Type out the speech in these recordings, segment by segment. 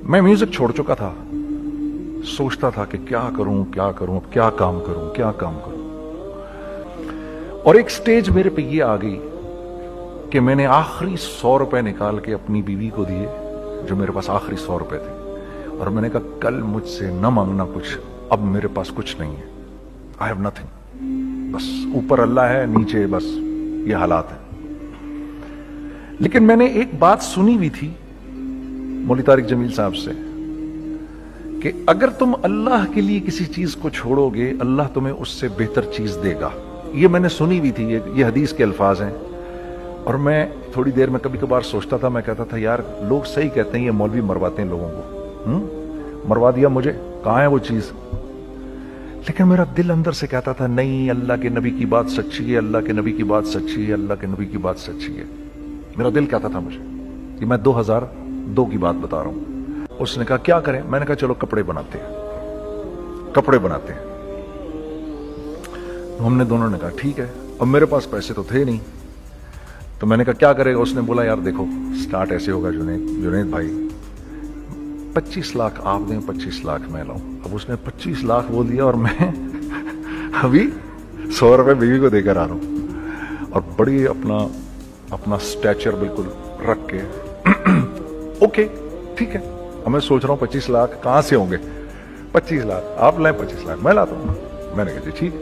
मैं म्यूजिक छोड़ चुका था, सोचता था कि क्या करूं अब क्या काम करूं। और एक स्टेज मेरे पे ये आ गई कि मैंने आखिरी 100 रुपए निकाल के अपनी बीवी को दिए, जो मेरे पास आखिरी 100 रुपए थे, और मैंने कहा कल मुझसे न मांगना कुछ, अब मेरे पास कुछ नहीं है, आई हैव नथिंग, बस ऊपर अल्लाह है, नीचे बस ये हालात है। लेकिन मैंने एक बात सुनी हुई थी मौलवी तारिक जमील साहब से कि अगर तुम अल्लाह के लिए किसी चीज को छोड़ोगे, अल्लाह तुम्हें उससे बेहतर चीज देगा। ये मैंने सुनी हुई थी, ये हदीस के अल्फाज हैं। और मैं थोड़ी देर में कभी कभार सोचता था, मैं कहता था यार लोग सही कहते हैं, ये मौलवी मरवाते हैं लोगों को, मरवा दिया मुझे, कहां है वो चीज। लेकिन मेरा दिल अंदर से कहता था नहीं, अल्लाह के नबी की बात सच्ची है, अल्लाह के नबी की बात सच्ची है, अल्लाह के नबी की बात सच्ची है। मेरा दिल कहता था मुझे कि मैं 2002 की बात बता रहा हूं। उसने कहा क्या करें, मैंने कहा चलो कपड़े बनाते हैं। हमने दोनों ने कहा ठीक है। अब मेरे पास पैसे तो थे नहीं, तो मैंने कहा क्या करेगा। उसने बोला यार देखो स्टार्ट ऐसे होगा जुनैद भाई, 25 लाख आप दें, 25 लाख मैं लाऊं। अब उसने 25 लाख बोल दिया और मैं अभी 100 रुपए बीवी को देकर आ रहा हूं, और बड़ी अपना स्टैचर बिल्कुल रख के ओके ठीक है। अब मैं सोच रहा हूं 25 लाख कहां से होंगे, 25 लाख आप लाएं, 25 लाख मैं लाता हूं। मैंने कहा जी ठीक है।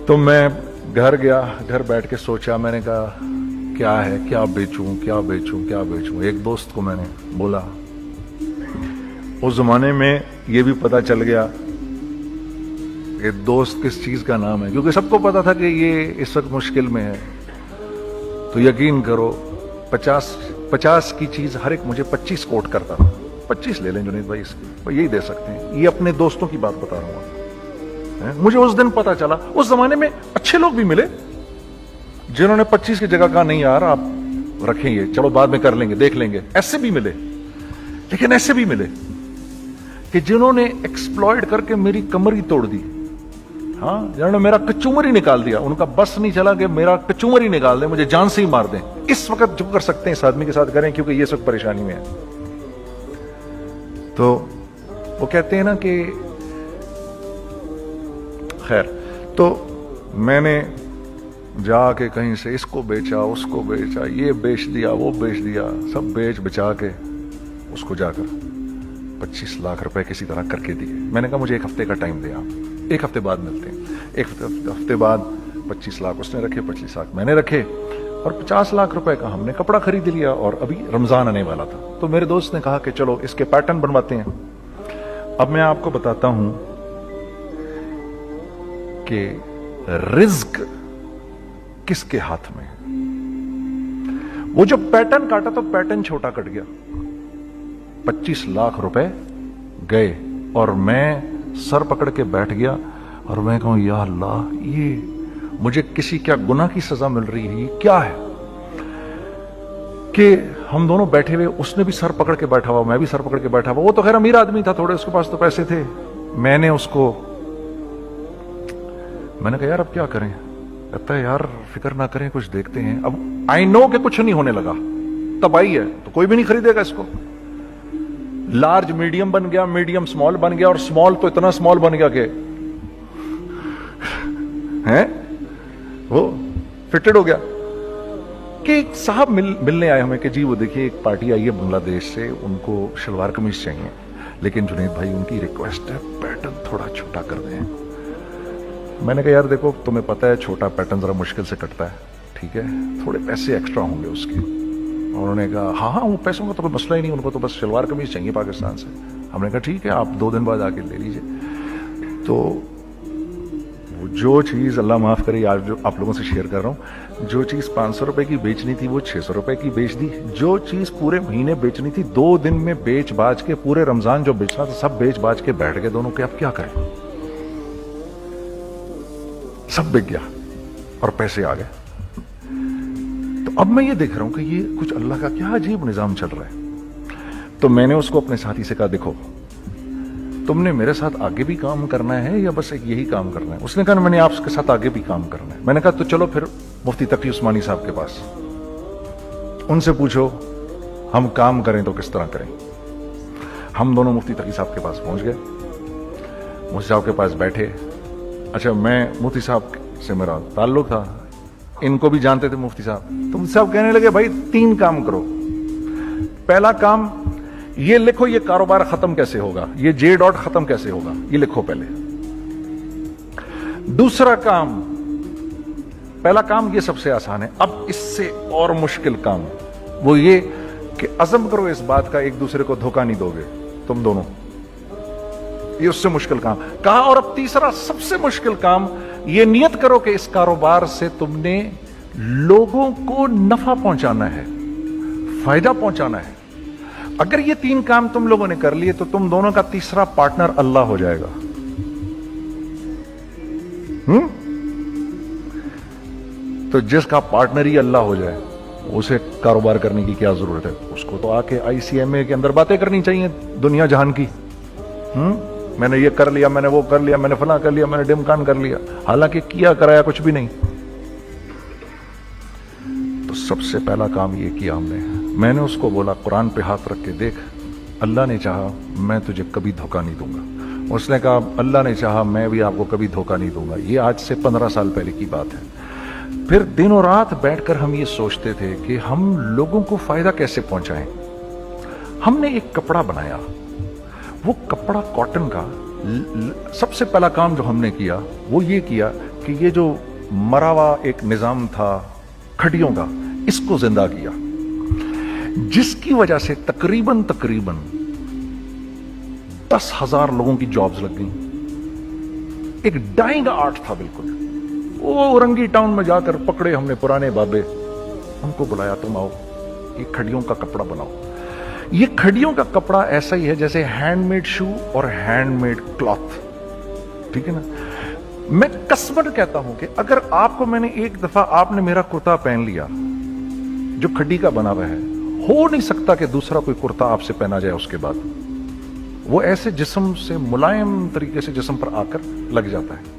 तो मैं घर गया, घर बैठ के सोचा, मैंने कहा क्या है, क्या बेचूं। एक दोस्त को मैंने बोला, उस जमाने में ये भी पता चल गया कि दोस्त किस चीज का नाम है, क्योंकि सबको पता था कि ये इस वक्त मुश्किल में है। तो यकीन करो 50 की चीज हर एक मुझे 25 कोट करता था। 25 ले लें जुनैद भाई, इसकी यही दे सकते हैं। ये अपने दोस्तों की बात बता रहा हूं। मुझे उस दिन पता चला, उस जमाने में अच्छे लोग भी मिले जिन्होंने 25 की जगह कहा नहीं यार आप रखेंगे, चलो बाद में कर लेंगे, देख लेंगे। ऐसे भी मिले, लेकिन ऐसे भी मिले कि जिन्होंने एक्सप्लॉइट करके मेरी कमर ही तोड़ दी। हाँ, जिन्होंने मेरा कचूमर ही निकाल दिया। उनका बस नहीं चला कि मेरा कचूमर ही निकाल दें, मुझे जान से ही मार दें। इस वक्त जो कर सकते हैं इस आदमी के साथ करें, क्योंकि ये सब परेशानी में है। तो वो कहते हैं ना कि खैर, तो मैंने जाके कहीं से इसको बेचा, उसको बेचा, ये बेच दिया, वो बेच दिया, सब बेच बचा के उसको जाकर 25 लाख रुपए किसी तरह करके दिए। मैंने कहा मुझे 1 हफ्ते का टाइम दे, आप 1 हफ्ते बाद मिलते हैं। 1 हफ्ते बाद 25 लाख उसने रखे, 25 लाख मैंने रखे, और 50 लाख रुपए का हमने कपड़ा खरीद लिया। और अभी रमजान आने वाला था, तो मेरे दोस्त ने कहा कि चलो इसके पैटर्न बनवाते हैं। अब मैं आपको बताता हूं कि रिज्क किसके हाथ में है। वो जो पैटर्न काटा तो पैटर्न छोटा कट गया, 25 लाख रुपए गए, और मैं सर पकड़ के बैठ गया और मैं कहूं या अल्लाह, ये मुझे किसी क्या गुनाह की सजा मिल रही है, ये क्या है। कि हम दोनों बैठे हुए, उसने भी सर पकड़ के बैठा हुआ, मैं भी सर पकड़ के बैठा हुआ। वो तो खैर अमीर आदमी था थोड़े, उसके पास तो पैसे थे। मैंने कहा यार अब क्या करें। कहता है यार फिक्र ना करें, कुछ देखते हैं। अब आई नो कि कुछ नहीं होने लगा, तबाही है, तो कोई भी नहीं खरीदेगा इसको। लार्ज मीडियम बन गया, मीडियम स्मॉल बन गया, और स्मॉल तो इतना स्मॉल बन गया कि हैं वो फिटेड हो गया। कि एक साहब मिलने आए हमें कि जी वो देखिए एक पार्टी आई है बांग्लादेश से, उनको शलवार कमीज चाहिए, लेकिन जुनैद भाई उनकी रिक्वेस्ट है पैटर्न थोड़ा छोटा कर दें। मैंने कहा यार देखो तुम्हें पता है छोटा पैटर्न जरा मुश्किल से कटता है, ठीक है, थोड़े पैसे एक्स्ट्रा होंगे उसके। उन्होंने कहा हाँ वो पैसों का तो कोई मसला ही नहीं, उनको तो बस शलवार कमीज चाहिए पाकिस्तान से। हमने कहा ठीक है आप 2 दिन बाद आके ले लीजिए। तो जो चीज अल्लाह माफ करे आज जो आप लोगों से शेयर कर रहा हूं, जो चीज 500 रुपए की बेचनी थी वो 600 रुपए की बेच दी। जो चीज पूरे महीने बेचनी थी 2 दिन में बेच बाज के, पूरे रमजान जो बेचना था सब बेच बाज के बैठ गए दोनों के। अब क्या करें, सब बिक गया और पैसे आ गए। तो अब मैं ये देख रहा हूं कि ये कुछ अल्लाह का क्या अजीब निजाम चल रहा है। तो मैंने उसको अपने साथी से कहा देखो तुमने मेरे साथ आगे भी काम करना है या बस एक यही काम करना है। उसने कहा मैंने आपके साथ आगे भी काम करना है। मैंने कहा तो चलो फिर मुफ्ती तकी उस्मानी साहब के पास, उनसे पूछो हम काम करें तो किस तरह करें। हम दोनों मुफ्ती तकी साहब के पास पहुंच गए, मुफ्ती साहब के पास बैठे। अच्छा, मैं मुफ्ती साहब से मेरा ताल्लुक था, इनको भी जानते थे मुफ्ती साहब। तो मुफ्ती साहब कहने लगे, भाई 3 काम करो। पहला काम ये लिखो, ये कारोबार खत्म कैसे होगा, ये जे डॉट खत्म कैसे होगा, ये लिखो पहले। दूसरा काम, पहला काम ये सबसे आसान है, अब इससे और मुश्किल काम वो ये कि अज़म करो इस बात का एक दूसरे को धोखा नहीं दोगे तुम दोनों, ये उससे मुश्किल काम कहा। और अब तीसरा सबसे मुश्किल काम, ये नियत करो कि इस कारोबार से तुमने लोगों को नफा पहुंचाना है, फायदा पहुंचाना है। अगर ये 3 काम तुम लोगों ने कर लिए तो तुम दोनों का तीसरा पार्टनर अल्लाह हो जाएगा। तो जिसका पार्टनर ही अल्लाह हो जाए उसे कारोबार करने की क्या जरूरत है, उसको तो आके ICMA के अंदर बातें करनी चाहिए दुनिया जहान की। मैंने ये कर लिया, मैंने वो कर लिया, मैंने फला कर लिया, मैंने डिमकान कर लिया, हालांकि किया कराया कुछ भी नहीं। तो सबसे पहला काम ये किया हमने, मैंने उसको बोला कुरान पे हाथ रख के देख, अल्लाह ने चाहा मैं तुझे कभी धोखा नहीं दूंगा। उसने कहा अल्लाह ने चाहा मैं भी आपको कभी धोखा नहीं दूंगा। ये आज से 15 साल पहले की बात है। फिर दिनों रात बैठकर हम ये सोचते थे कि हम लोगों को फायदा कैसे पहुंचाएं। हमने एक कपड़ा बनाया, वो कपड़ा कॉटन का। सबसे पहला काम जो हमने किया वो ये किया कि ये जो मरा हुआ एक निजाम था खड़ियों का, इसको जिंदा किया, जिसकी वजह से तकरीबन 10,000 लोगों की जॉब्स लग गई। एक डाइंग आर्ट था बिल्कुल। वो औरंगी टाउन में जाकर पकड़े हमने पुराने बाबे, उनको बुलाया, तुम आओ ये खड़ियों का कपड़ा बनाओ। ये खड़ियों का कपड़ा ऐसा ही है जैसे हैंडमेड शू और हैंडमेड क्लॉथ, ठीक है ना। मैं कसमन कहता हूं कि अगर आपको मैंने एक दफा आपने मेरा कुर्ता पहन लिया जो खड्डी का बना हुआ है, हो नहीं सकता कि दूसरा कोई कुर्ता आपसे पहना जाए उसके बाद। वो ऐसे जिस्म से मुलायम तरीके से जिस्म पर आकर लग जाता है।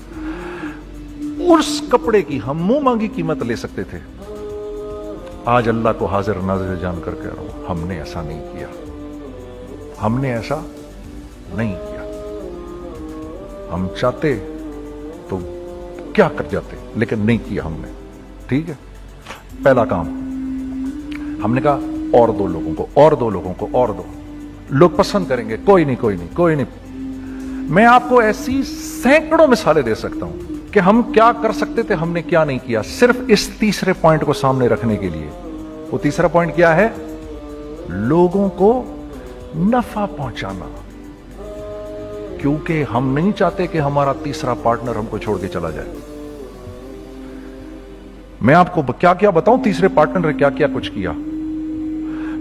उस कपड़े की हम मुंह मांगी कीमत ले सकते थे। आज अल्लाह को हाजिर नाज़िर जानकर कह रहा हूं, हमने ऐसा नहीं किया, हमने ऐसा नहीं किया। हम चाहते तो क्या कर जाते, लेकिन नहीं किया हमने, ठीक है। पहला काम हमने कहा और 2 लोगों को, और 2 लोगों को, और 2 लोग पसंद करेंगे, कोई नहीं कोई नहीं कोई नहीं। मैं आपको ऐसी सैकड़ों मिसालें दे सकता हूं कि हम क्या कर सकते थे, हमने क्या नहीं किया, सिर्फ इस तीसरे पॉइंट को सामने रखने के लिए। वो तीसरा पॉइंट क्या है? लोगों को नफा पहुंचाना। क्योंकि हम नहीं चाहते कि हमारा तीसरा पार्टनर हमको छोड़ के चला जाए। मैं आपको क्या क्या बताऊं, तीसरे पार्टनर ने क्या क्या कुछ किया।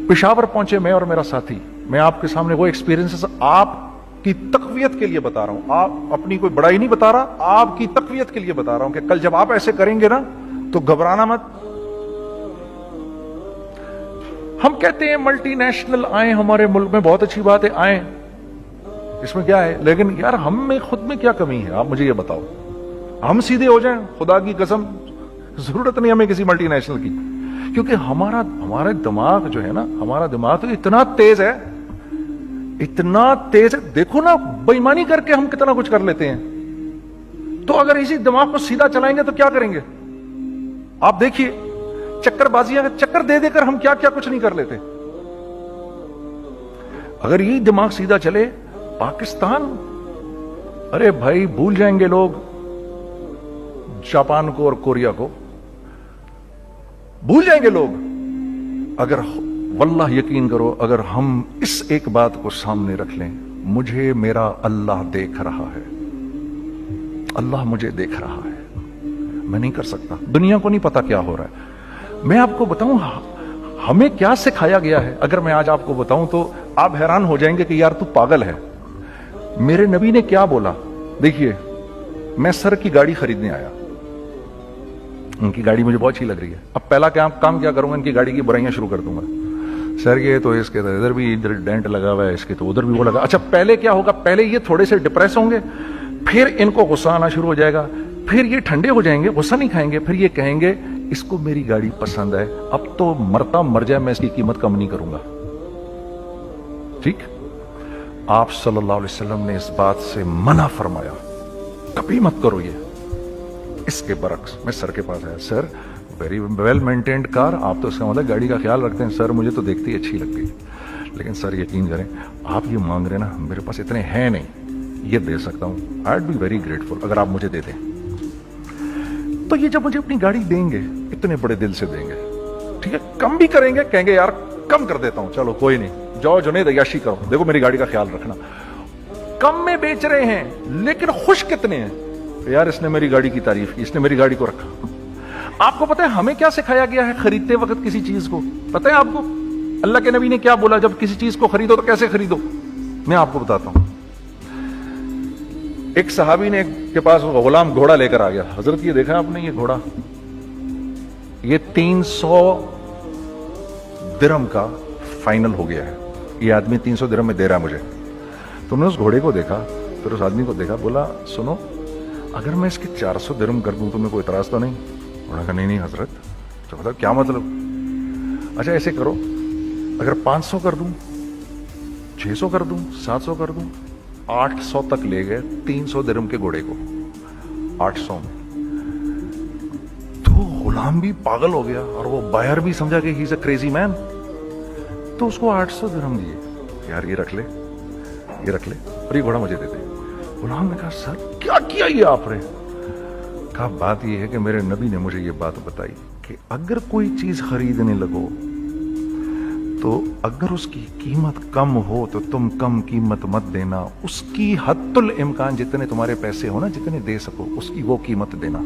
पेशावर पहुंचे मैं और मेरा साथी, मैं आपके सामने वो एक्सपीरियंसेस आपकी तकवीयत के लिए बता रहा हूं, आप अपनी कोई बड़ाई नहीं बता रहा, आपकी तकवीयत के लिए बता रहा हूं कि कल जब आप ऐसे करेंगे ना तो घबराना मत। हम कहते हैं मल्टीनेशनल आए हमारे मुल्क में, बहुत अच्छी बात है, आए, इसमें क्या है, लेकिन यार हम में खुद में क्या कमी है, आप मुझे ये बताओ। हम सीधे हो जाएं, खुदा की कसम जरूरत नहीं हमें किसी मल्टीनेशनल की, क्योंकि हमारा दिमाग जो है ना, हमारा दिमाग तो इतना तेज है, इतना तेज है। देखो ना, बेईमानी करके हम कितना कुछ कर लेते हैं। तो अगर इसी दिमाग को सीधा चलाएंगे तो क्या करेंगे आप देखिए, चक्करबाजियां का चक्कर दे देकर हम क्या क्या कुछ नहीं कर लेते। अगर यही दिमाग सीधा चले, पाकिस्तान, अरे भाई भूल जाएंगे लोग जापान को और कोरिया को, भूल जाएंगे लोग। अगर वल्लाह यकीन करो, अगर हम इस एक बात को सामने रख लें, मुझे मेरा अल्लाह देख रहा है, अल्लाह मुझे देख रहा है, मैं नहीं कर सकता। दुनिया को नहीं पता क्या हो रहा है। मैं आपको बताऊं हमें क्या सिखाया गया है, अगर मैं आज आपको बताऊं तो आप हैरान हो जाएंगे कि यार तू पागल है। मेरे नबी ने क्या बोला, देखिए, मैं सर की गाड़ी खरीदने आया, उनकी गाड़ी मुझे बहुत अच्छी लग रही है। अब पहला काम क्या करूंगा, इनकी गाड़ी की बुराइयां शुरू कर दूंगा। सर ये तो इसके तो इधर भी इधर डेंट लगा हुआ है, इसके तो उधर भी वो लगा। अच्छा, पहले क्या होगा, पहले ये थोड़े से डिप्रेस होंगे, फिर इनको गुस्सा आना शुरू हो जाएगा, फिर ये ठंडे हो जाएंगे, गुस्सा नहीं खाएंगे, फिर ये कहेंगे इसको मेरी गाड़ी पसंद है, अब तो मरता मर जाए मैं इसकी कीमत कम नहीं करूंगा। ٹھیک. آپ صلی اللہ علیہ وسلم نے اس بات سے منع فرمایا, کبھی مت کرو یہ. اس کے برعکس میں سر کے پاس آیا, سر ویری ویل مینٹینڈ کار, آپ تو اس کا مطلب گاڑی کا خیال رکھتے ہیں. سر مجھے تو دیکھتی اچھی لگتی ہے, لیکن سر یقین کریں آپ یہ مانگ رہے نا, میرے پاس اتنے ہیں نہیں, یہ دے سکتا ہوں. I would be very grateful اگر آپ مجھے دے دیں. تو یہ جب مجھے اپنی گاڑی دیں گے اتنے بڑے دل سے دیں گے, ٹھیک ہے, کم بھی کریں گے, کہیں گے یار کم کر دیتا ہوں, چلو کوئی نہیں, جاؤ جنید عیاشی کرو, دیکھو میری گاڑی کا خیال رکھنا. کم میں بیچ رہے ہیں لیکن خوش کتنے ہیں, یار اس نے میری گاڑی کی تعریف کی, اس نے میری گاڑی کو رکھا. آپ کو پتہ ہے ہمیں کیا سکھایا گیا ہے خریدتے وقت کسی چیز کو؟ پتہ ہے آپ کو اللہ کے نبی نے کیا بولا, جب کسی چیز کو خریدو تو کیسے خریدو؟ میں آپ کو بتاتا ہوں. ایک صحابی نے کے پاس غلام گھوڑا لے کر آ گیا. حضرت یہ دیکھا آپ نے, یہ گھوڑا یہ 300 درہم کا فائنل ہو گیا ہے, یہ آدمی 300 درہم میں دے رہا ہے مجھے. تم نے اس گھوڑے کو دیکھا, پھر اس آدمی کو دیکھا, بولا سنو اگر میں اس کے 400 درہم کر دوں تو میں کوئی اعتراض تو نہیں؟ انہوں نے کہا نہیں حضرت. تو بتا کیا مطلب؟ اچھا ایسے کرو, اگر 500 کر دوں, 600 کر دوں, 700 کر دوں, 800 تک لے گئے 300 درہم کے گھوڑے کو, 800 میں. تو غلام بھی پاگل ہو گیا اور وہ بائر بھی سمجھا کہ ہی از اے کریزی مین, تو اس کو 800 درہم دیے. یار یہ رکھ لے, یہ رکھ لے, اور یہ گھوڑا مجھے دے دے. غلام نے کہا سر کیا کیا یہ آپ نے؟ کہا بات یہ ہے کہ میرے نبی نے مجھے یہ بات بتائی کہ اگر کوئی چیز خریدنے لگو تو اگر اس کی قیمت کم ہو تو تم کم قیمت مت دینا, اس کی حد الامکان جتنے تمہارے پیسے ہو نا, جتنے دے سکو اس کی وہ قیمت دینا.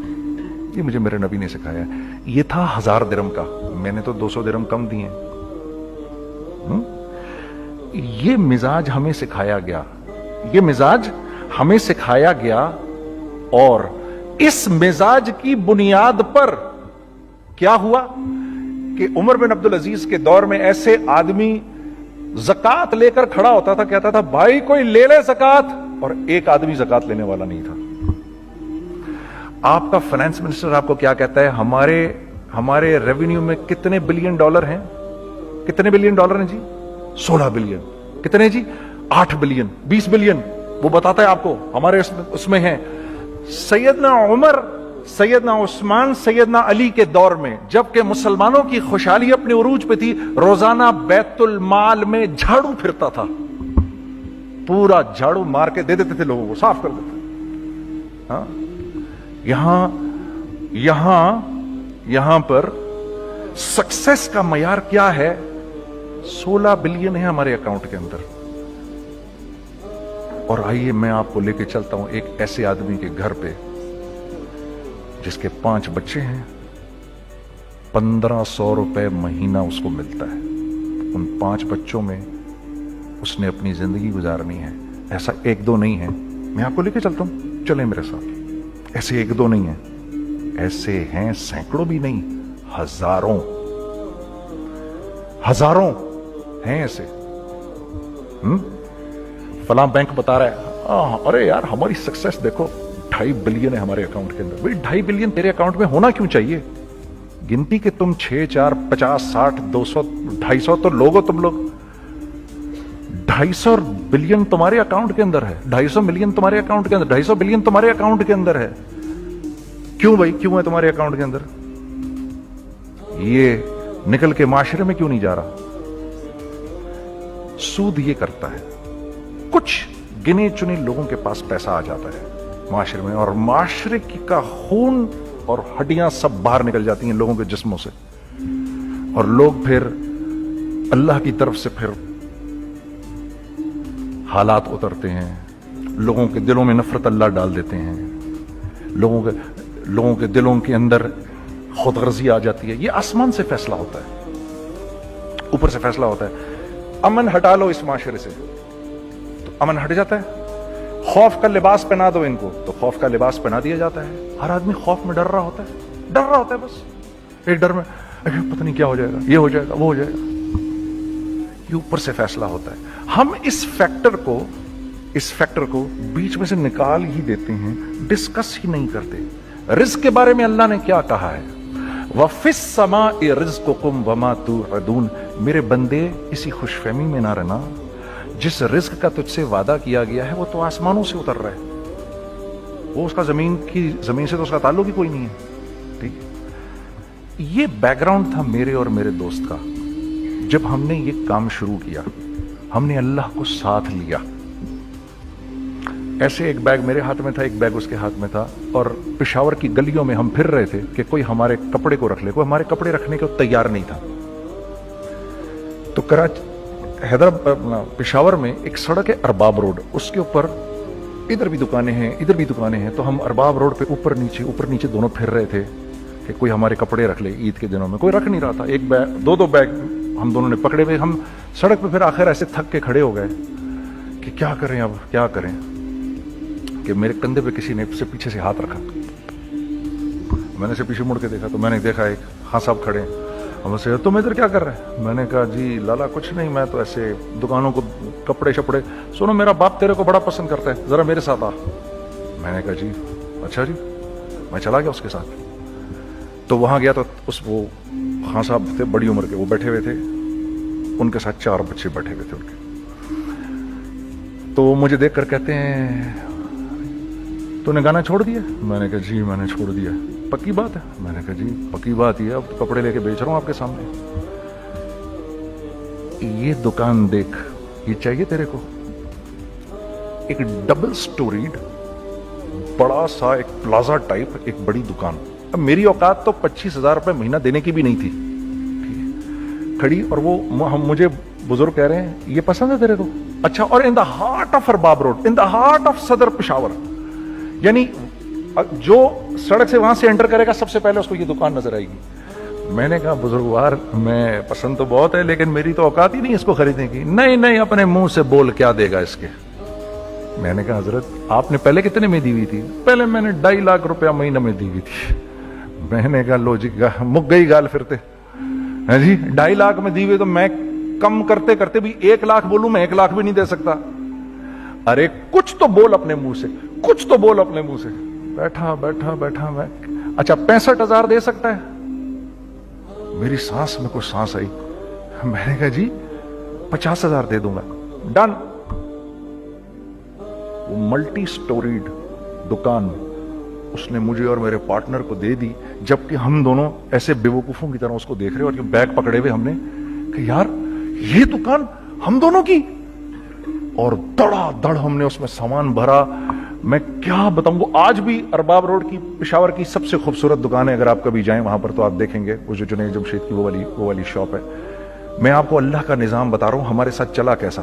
یہ مجھے میرے نبی نے سکھایا. یہ تھا 1000 درہم کا, میں نے تو 200 درہم کم دیے. یہ مزاج ہمیں سکھایا گیا, یہ مزاج ہمیں سکھایا گیا, اور اس مزاج کی بنیاد پر کیا ہوا کہ عمر بن عبدالعزیز کے دور میں ایسے آدمی زکات لے کر کھڑا ہوتا تھا, کہتا تھا بھائی کوئی لے لے زکات, اور ایک آدمی زکات لینے والا نہیں تھا. آپ کا فائنانس منسٹر آپ کو کیا کہتا ہے, ہمارے ریونیو میں کتنے بلین ڈالر ہیں؟ کتنے بلین ڈالر ہیں جی؟ 16 بلین. کتنے جی؟ 8 بلین, 20 بلین. وہ بتاتا ہے آپ کو ہمارے اس میں ہیں. سیدنا عمر, سیدنا عثمان, سیدنا علی کے دور میں جبکہ مسلمانوں کی خوشحالی اپنے عروج پہ تھی, روزانہ بیت المال میں جھاڑو پھرتا تھا, پورا جھاڑو مار کے دے دیتے تھے لوگوں کو, صاف کر دیتے. ہاں یہاں پر سکسیس کا معیار کیا ہے؟ 16 بلین ہے ہمارے اکاؤنٹ کے اندر. اور آئیے میں آپ کو لے کے چلتا ہوں ایک ایسے آدمی کے گھر پہ جس کے 5 بچے ہیں, 1500 روپے مہینہ اس کو ملتا ہے. ان 5 بچوں میں اس نے اپنی زندگی گزارنی ہے. ایسا 1-2 نہیں ہے, میں آپ کو لے کے چلتا ہوں, چلیں میرے ساتھ. ایسے 1-2 نہیں ہیں, ایسے ہیں سینکڑوں بھی نہیں, ہزاروں ہیں ایسے. فلاں بینک بتا رہا ہے ارے یار ہماری سکسیس دیکھو 2.5 بلین ہے ہمارے اکاؤنٹ کے اندر. بھائی 2.5 بلین تیرے اکاؤنٹ میں ہونا کیوں چاہیے؟ گنتی کہ تم 6, 4, 50, 60, 200, 250 تو لوگ ہو تم لوگ. 250 بلین تمہارے اکاؤنٹ کے اندر ہے, 250 ملین تمہارے اکاؤنٹ کے اندر, 250 بلین تمہارے اکاؤنٹ کے اندر ہے. کیوں بھائی, کیوں ہے تمہارے اکاؤنٹ کے اندر؟ یہ نکل کے معاشرے میں کیوں نہیں جا رہا؟ سود یہ کرتا ہے, کچھ گنے چنے لوگوں کے پاس پیسہ آ جاتا ہے معاشرے میں, اور معاشرے کا خون اور ہڈیاں سب باہر نکل جاتی ہیں لوگوں کے جسموں سے, اور لوگ پھر اللہ کی طرف سے پھر حالات اترتے ہیں, لوگوں کے دلوں میں نفرت اللہ ڈال دیتے ہیں, لوگوں کے دلوں کے اندر خود غرضی آ جاتی ہے. یہ آسمان سے فیصلہ ہوتا ہے, اوپر سے فیصلہ ہوتا ہے. امن ہٹا لو اس معاشرے سے تو امن ہٹ جاتا ہے. خوف کا لباس پہنا دو ان کو تو خوف کا لباس پہنا دیا جاتا ہے. ہر آدمی خوف میں ڈر رہا ہوتا ہے, بس ایک ڈر میں پتہ نہیں کیا ہو جائے گا, یہ ہو جائے گا, وہ ہو جائے گا. یہ اوپر سے فیصلہ ہوتا ہے. ہم اس فیکٹر کو بیچ میں سے نکال ہی دیتے ہیں, ڈسکس ہی نہیں کرتے. رزق کے بارے میں اللہ نے کیا کہا ہے؟ وَفِي السَّمَاءِ رِزْقُكُمْ وَمَا تُوعَدُونَ. میرے بندے اسی خوش فہمی میں نہ رہنا जिस रिस्क का तुझसे वादा किया गया है वो तो आसमानों से उतर रहा है, वो उसका जमीन से तो उसका ताल्लुक ही कोई नहीं है। ठीक, ये बैकग्राउंड था मेरे और मेरे दोस्त का। जब हमने ये काम शुरू किया, हमने अल्लाह को साथ लिया। ऐसे एक बैग मेरे हाथ में था, एक बैग उसके हाथ में था, और पेशावर की गलियों में हम फिर रहे थे कि कोई हमारे कपड़े को रख ले। कोई हमारे कपड़े रखने को तैयार नहीं था। तो हैदराबाद पेशावर में एक सड़क है अरबाब रोड, उसके ऊपर इधर भी दुकानें हैं, इधर भी दुकानें हैं। तो हम अरबाब रोड पे ऊपर नीचे दोनों फिर रहे थे कि कोई हमारे कपड़े रख ले। ईद के दिनों में कोई रख नहीं रहा था। एक बैग, दो बैग हम दोनों ने पकड़े हुए। हम सड़क पे फिर आखिर ऐसे थक के खड़े हो गए कि क्या करें, अब क्या करें, कि मेरे कंधे पे किसी ने से पीछे से हाथ रखा। मैंने से पीछे मुड़ के देखा तो मैंने देखा एक हाँ साहब खड़े हैं। हमसे तुम इधर क्या कर रहे हैं? मैंने कहा जी लाला कुछ नहीं, मैं तो ऐसे दुकानों को कपड़े शपड़े, सुनो मेरा बाप तेरे को बड़ा पसंद करता है, जरा मेरे साथ आ। मैंने कहा जी अच्छा जी। मैं चला गया उसके साथ। तो वहां गया तो वो हाँ साहब थे, बड़ी उम्र के, वो बैठे हुए थे, उनके साथ 4 बच्चे बैठे हुए थे उनके। तो मुझे देखकर कहते हैं तूने गाना छोड़ दिया? मैंने कहा जी मैंने छोड़ दिया। पक्की बात है? मैंने कहा जी पक्की बात ही है, अब तो कपड़े लेके बेच रहा हूं आपके सामने। ये दुकान देख, ये चाहिए तेरे को? एक डबल स्टोरीड बड़ा सा एक प्लाजा टाइप एक बड़ी दुकान। अब मेरी औकात तो 25,000 रुपए महीना देने की भी नहीं थी खड़ी। और वो मुझे बुजुर्ग कह रहे हैं ये पसंद है तेरे को? अच्छा, और in the heart of Arbab road, in the heart of सदर पेशावर, यानी जो सड़क से वहां से एंटर करेगा सबसे पहले उसको ये दुकान नजर आएगी। मैंने कहा बुजुर्गवार, मैं पसंद तो बहुत है लेकिन मेरी तो औकात ही नहीं इसको खरीदने की। नहीं अपने मुंह से बोल, क्या देगा इसके? मैंने कहा हजरत आपने पहले कितने में दी हुई थी? पहले मैंने 2.5 लाख रुपया महीना में दी हुई थी। मैंने कहा लो जी मुक गई गाल फिरते है जी। 2.5 लाख में दी हुई तो मैं कम करते करते भी 1 लाख बोलूं, मैं 1 लाख भी नहीं दे सकता। अरे कुछ तो बोल अपने मुंह से, कुछ तो बोल अपने मुंह से। बैठा मैं, अच्छा 65,000 दे सकता है? मेरी सांस में कुछ सांस आई। मैंने कहा जी 50,000 दे दूंगा, डन। वो मल्टी स्टोरीड दुकान उसने मुझे और मेरे पार्टनर को दे दी, जबकि हम दोनों ऐसे बेवकूफों की तरह उसको देख रहे और बैग पकड़े हुए हमने कि यार ये दुकान हम दोनों की। और धड़ाधड़ हमने उसमें सामान भरा। मैं क्या बताऊं, वो आज भी अरबाब रोड की पेशावर की सबसे खूबसूरत दुकान है। अगर आप कभी जाएं वहां पर तो आप देखेंगे वो जो जुनैद जमशेद की वो वाली शॉप है। मैं आपको अल्लाह का निजाम बता रहा हूं हमारे साथ चला कैसा।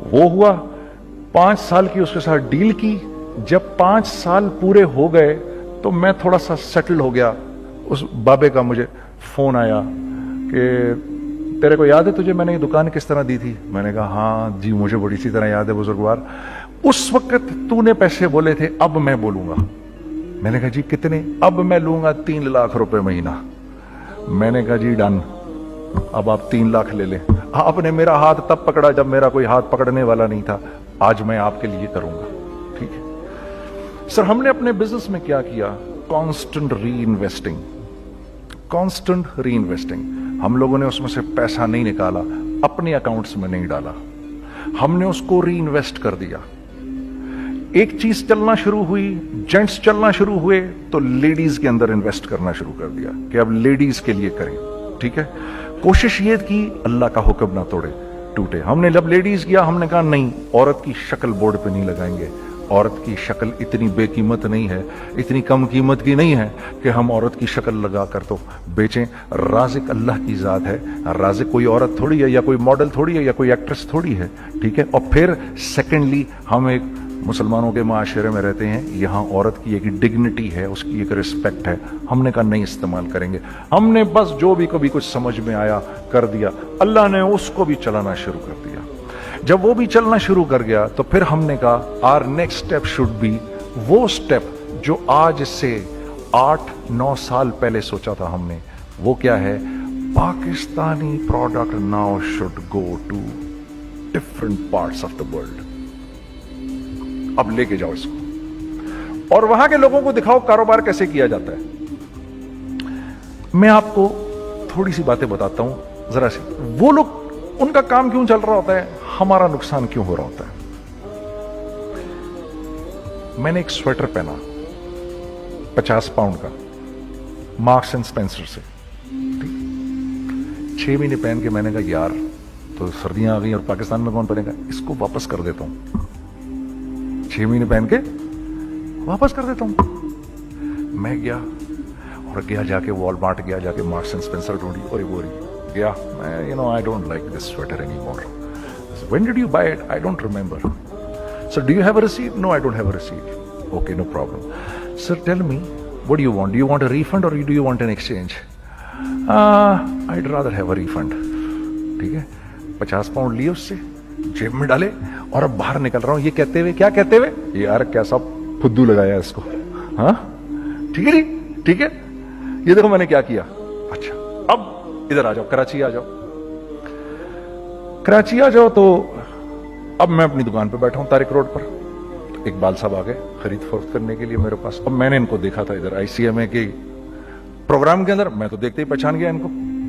वो हुआ 5 साल की उसके साथ डील की। जब 5 साल पूरे हो गए तो मैं थोड़ा सा सेटल हो गया। उस बाबे का मुझे फोन आया कि तेरे को याद है तुझे मैंने ये दुकान किस तरह दी थी? मैंने कहा हाँ जी मुझे बड़ी सी तरह याद है बुजुर्गवार, उस वक्त तूने पैसे बोले थे, अब मैं बोलूंगा। मैंने कहा जी कितने? अब मैं लूंगा 3 लाख रुपए महीना। मैंने कहा जी डन, अब आप 3 लाख ले लें। आपने मेरा हाथ तब पकड़ा जब मेरा कोई हाथ पकड़ने वाला नहीं था। आज मैं आपके लिए करूंगा, ठीक है सर। हमने अपने बिजनेस में क्या किया? कांस्टेंट री इन्वेस्टिंग। हम लोगों ने उसमें से पैसा नहीं निकाला, अपने अकाउंट्स में नहीं डाला, हमने उसको री इन्वेस्ट कर दिया। एक चीज चलना शुरू हुई, जेंट्स चलना शुरू हुए तो लेडीज के अंदर इन्वेस्ट करना शुरू कर दिया कि अब लेडीज के लिए करें, ठीक है। कोशिश ये की अल्लाह का हुक्म ना टूटे। हमने जब लेडीज किया हमने कहा नहीं, औरत की शक्ल बोर्ड पे नहीं लगाएंगे। औरत की शक्ल इतनी बेकीमत नहीं है, इतनी कम कीमत की नहीं है कि हम औरत की शक्ल लगा कर तो बेचें। राज़िक अल्लाह की जात है, राज़िक कोई औरत थोड़ी है या कोई मॉडल थोड़ी है या कोई एक्ट्रेस थोड़ी है, ठीक है। और फिर सेकेंडली हम एक मुसलमानों के माशरे में रहते हैं, यहाँ औरत की एक डिग्निटी है, उसकी एक रिस्पेक्ट है। हमने कहा नहीं इस्तेमाल करेंगे। हमने बस जो भी कभी कुछ समझ में आया कर दिया। अल्लाह ने उसको भी चलाना शुरू कर दिया। जब वो भी चलना शुरू कर गया तो फिर हमने कहा our next step should be वो स्टेप जो आज से 8-9 साल पहले सोचा था हमने। वो क्या है? Pakistani product now should go to different parts of the world. अब लेके जाओ इसको और वहां के लोगों को दिखाओ कारोबार कैसे किया जाता है। मैं आपको थोड़ी सी बातें बताता हूं जरा सी। वो लोग, उनका काम क्यों चल रहा होता है, हमारा नुकसान क्यों हो रहा होता है? मैंने एक स्वेटर पहना 50 पाउंड का मार्क्स एंड स्पेंसर से, 6 महीने पहन के मैंने कहा यार तो सर्दियां आ गई और पाकिस्तान में कौन पहनेगा, इसको वापस कर देता हूं। 6 महीने पहन के वापस कर देता हूं। मैं गया और गया जाके वॉलमार्ट गया, जाके मार्क्स एंड स्पेंसर ढूंढी और वो गया मैं, I don't like this sweater any more. When did you buy it? I don't remember. Sir do you have a receipt? No I don't have a receipt. Okay no problem. Sir tell me what do you want? Do you want a refund or do you want an exchange? I'd rather have a refund। ठीक है, 50 pound लिए उससे, जेब में डाले और अब बाहर निकल रहा हूं ये कहते हुए, क्या कहते हुए, यार कैसा फुद्दू लगाया इसको। हाँ ठीक है जी, ठीक है, ये देखो मैंने क्या किया। अच्छा अब इधर आ जाओ, कराची आ जाओ, कराची आ जाओ। तो अब मैं अपनी दुकान पे बैठा हूं तारिक रोड पर, तो इकबाल साहब आ गए खरीद फरोख्त करने के लिए मेरे पास। अब मैंने इनको देखा था इधर ICMA के प्रोग्राम के अंदर, मैं तो देखते ही पहचान गया इनको।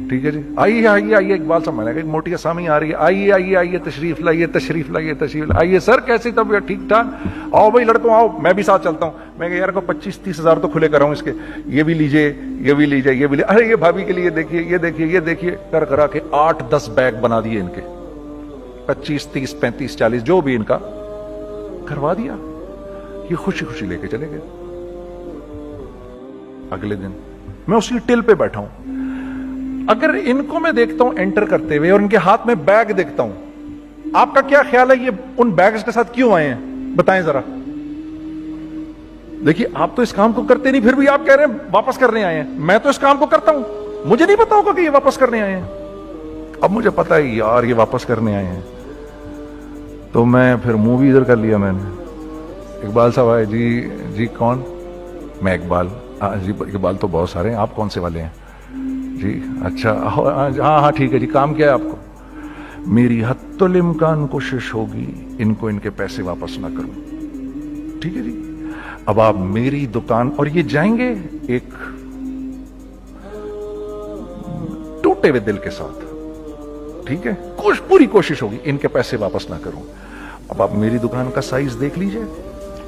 ठीक है जी, आइए आइए आइए इकबाल साहब, मैंने कहा मोटी आसामी आ रही है, आइए आइए आइए तशरीफ लाइए तशरीफ लाइए तशरीफ आइए। सर कैसी तबीयत? ठीक ठाक। आओ भाई लड़कों आओ, मैं भी साथ चलता हूँ। मैं यार को 25-30 हजार तो खुले कराऊं इसके, ये भी लीजिए ये भी लीजिए ये भी लीजिए, अरे ये भाभी के लिए देखिए ये देखिए ये देखिए, कर करा के 8-10 बैग बना दिए इनके, 25, 30, 35, 40 जो भी इनका करवा दिया। ये खुशी खुशी लेके चले गए। अगले दिन मैं उसी टिल पे बैठा हूं। अगर इनको मैं देखता हूं एंटर करते हुए और इनके हाथ में बैग देखता हूं, आपका क्या ख्याल है ये उन बैग्स के साथ क्यों आए हैं? बताएं जरा। देखिए आप तो इस काम को करते नहीं, फिर भी आप कह रहे हैं वापस करने आए हैं। मैं तो इस काम को करता हूं, मुझे नहीं पता होगा कि ये वापस करने आए हैं। अब मुझे पता है यार ये वापस करने आए हैं, तो मैं फिर मुंह भी इधर कर लिया मैंने। इकबाल साहब आए, जी जी कौन? मैं इकबाल। जी इकबाल तो बहुत सारे हैं, आप कौन से वाले हैं जी? अच्छा हाँ हाँ ठीक है जी, काम क्या है आपको? मेरी हत्तुल इम्कान कोशिश होगी इनको इनके पैसे वापस ना करूं। ठीक है जी, अब आप मेरी दुकान, और ये जाएंगे एक टूटे हुए दिल के साथ। ठीक है, पूरी कोशिश होगी इनके पैसे वापस ना करूं। अब आप मेरी दुकान का साइज देख लीजिए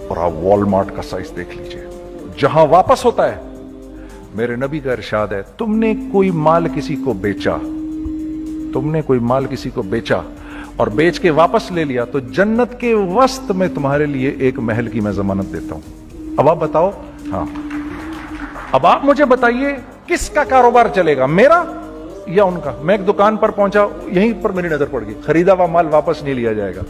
और आप वॉलमार्ट का साइज देख लीजिए, जहां वापस होता है। मेरे नबी का इरशाद है, तुमने कोई माल किसी को बेचा, तुमने कोई माल किसी को बेचा और बेच के वापस ले लिया, तो जन्नत के वस्त में तुम्हारे लिए एक महल की मैं जमानत देता हूं। अब आप बताओ, हाँ अब आप मुझे बताइए किसका कारोबार चलेगा, मेरा या उनका? मैं एक दुकान पर पहुंचा, यहीं पर मेरी नजर पड़ गई, खरीदा हुआ माल वापस नहीं लिया जाएगा।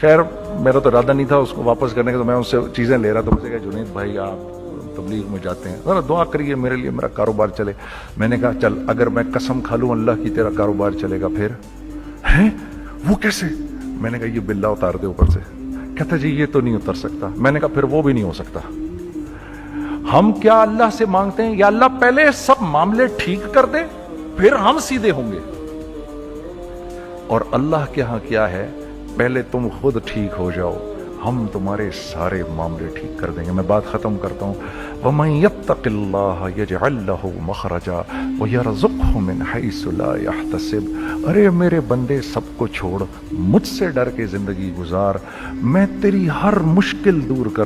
खैर मेरा तो इरादा नहीं था उसको वापस करने का, तो मैं उससे चीजें ले रहा था। मुझे कहा जुनैद भाई आप तबलीग में जाते हैं, जरा दुआ करिए मेरे लिए, मेरा कारोबार चले। मैंने कहा चल अगर मैं कसम खा लूं अल्लाह की तेरा कारोबार चलेगा फिर? हैं वो कैसे? मैंने कहा ये बिल्ला उतार दे ऊपर से। कहता जी ये तो नहीं उतर सकता। मैंने कहा फिर वो भी नहीं हो सकता। हम क्या अल्लाह से मांगते हैं, या अल्लाह पहले सब मामले ठीक कर दे फिर हम सीधे होंगे, और अल्लाह के यहां क्या है, पहले तुम खुद ठीक हो जाओ, हम तुम्हारे सारे मामले ठीक कर देंगे। मैं बात खत्म करता हूं। वमन यत्तकिल्लाह यजअल लहू मखरजा व यरज़ुक़हु मिन हैसु ला यहतसिब। अरे मेरे बंदे, सबको छोड़, मुझसे डर के जिंदगी गुजार, मैं तेरी हर मुश्किल दूर कर